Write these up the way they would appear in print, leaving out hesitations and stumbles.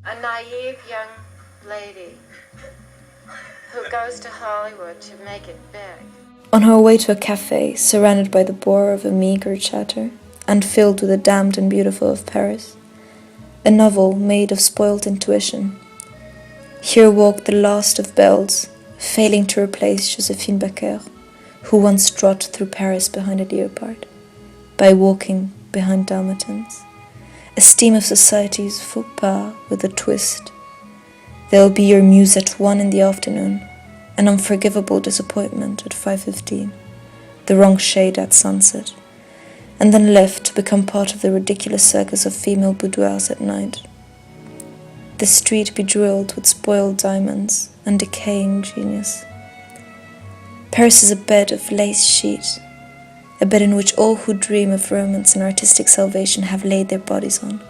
a naive young lady who goes to Hollywood to make it big. On her way to a cafe, surrounded by the bore of a meager chatter, and filled with the damned and beautiful of Paris, a novel made of spoilt intuition. Here walked the last of belles, failing to replace Josephine Baker, who once trot through Paris behind a leopard, by walking behind dalmatins. A steam of society's faux pas with a twist. There'll be your muse at 1 in the afternoon, an unforgivable disappointment at 5:15, the wrong shade at sunset, and then left to become part of the ridiculous circus of female boudoirs at night. The street bejeweled with spoiled diamonds and decaying genius. Paris is a bed of lace sheet, a bed in which all who dream of romance and artistic salvation have laid their bodies on.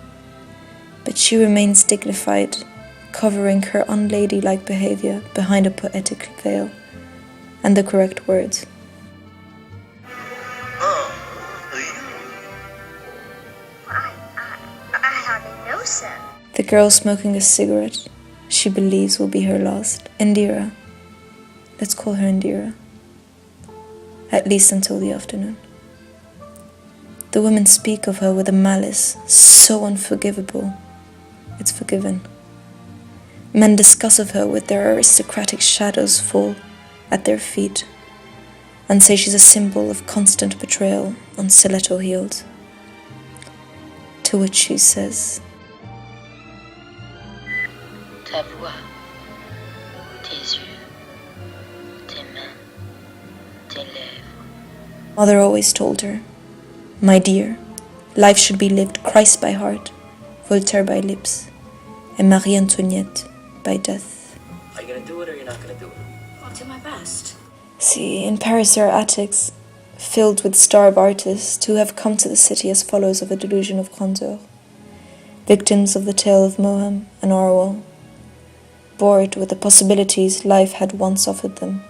But she remains dignified, covering her unladylike behavior behind a poetic veil and the correct words. I hardly know, sir. The girl smoking a cigarette she believes will be her last, Indira. Let's call her Indira. At least until the afternoon. The women speak of her with a malice so unforgivable, it's forgiven. Men discuss of her with their aristocratic shadows fall at their feet, and say she's a symbol of constant betrayal on stiletto heels. To which she says, Ta voix, tes yeux, tes mains, tes lèvres. Mother always told her, my dear, life should be lived Christ by heart, Voltaire by lips, and Marie Antoinette by death. Are you gonna do it or you're not gonna do it? I'll do my best. See, in Paris there are attics filled with starved artists who have come to the city as followers of a delusion of grandeur, victims of the tale of Moham and Orwell, bored with the possibilities life had once offered them,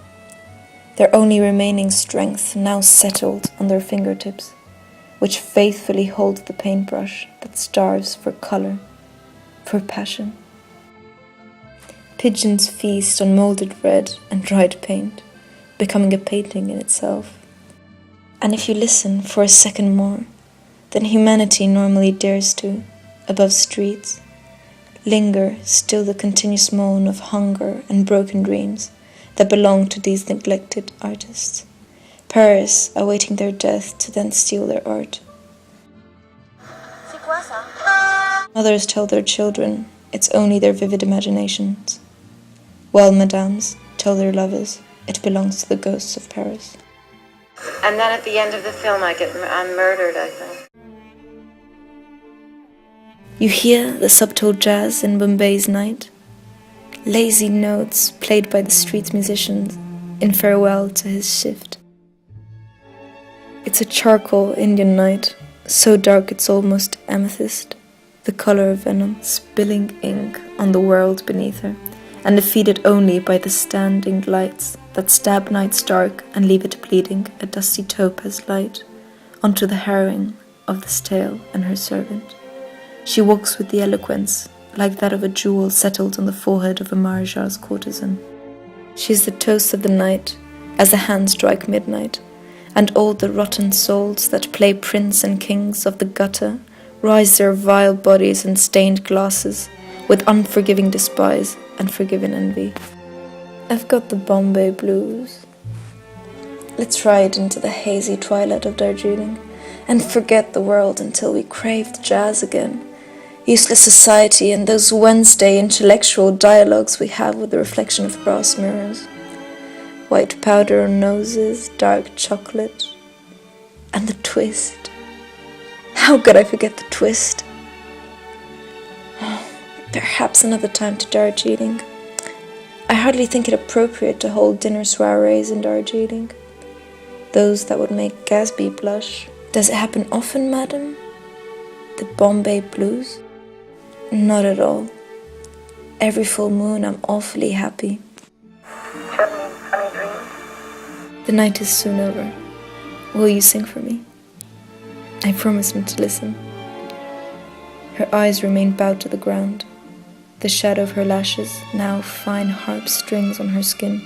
their only remaining strength now settled on their fingertips, which faithfully hold the paintbrush that starves for color, for passion. Pigeons feast on molded red and dried paint, becoming a painting in itself. And if you listen for a second more than humanity normally dares to, above streets, linger still the continuous moan of hunger and broken dreams that belong to these neglected artists. Paris awaiting their death to then steal their art. C'est quoi ça? Mothers tell their children it's only their vivid imaginations, while madames tell their lovers it belongs to the ghosts of Paris. And then at the end of the film, I'm murdered, I think. You hear the subtle jazz in Bombay's night, lazy notes played by the street musicians in farewell to his shift. It's a charcoal Indian night, so dark it's almost amethyst, the color of venom, spilling ink on the world beneath her, and defeated only by the standing lights that stab nights dark and leave it bleeding a dusty topaz light onto the heroine of this tale and her servant. She walks with the eloquence like that of a jewel settled on the forehead of a Maharaja's courtesan. She is the toast of the night as the hands strike midnight, and all the rotten souls that play prince and kings of the gutter rise their vile bodies in stained glasses with unforgiving despise and forgiven envy. I've got the Bombay blues. Let's ride into the hazy twilight of Darjeeling and forget the world until we crave the jazz again. Useless society and those Wednesday intellectual dialogues we have with the reflection of brass mirrors. White powder on noses, dark chocolate, and the twist. How could I forget the twist? Perhaps another time to Darjeeling. I hardly think it appropriate to hold dinner soirees in Darjeeling. Those that would make Gatsby blush. Does it happen often, madam? The Bombay blues? Not at all. Every full moon I'm awfully happy. Funny dreams. The night is soon over. Will you sing for me? I promise not to listen. Her eyes remain bowed to the ground, the shadow of her lashes, now fine harp strings on her skin.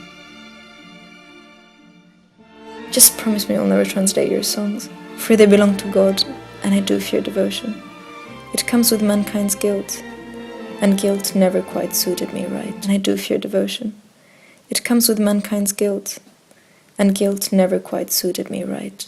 Just promise me you'll never translate your songs, for they belong to God, and I do fear devotion. It comes with mankind's guilt, and guilt never quite suited me right, and I do fear devotion. It comes with mankind's guilt, and guilt never quite suited me right.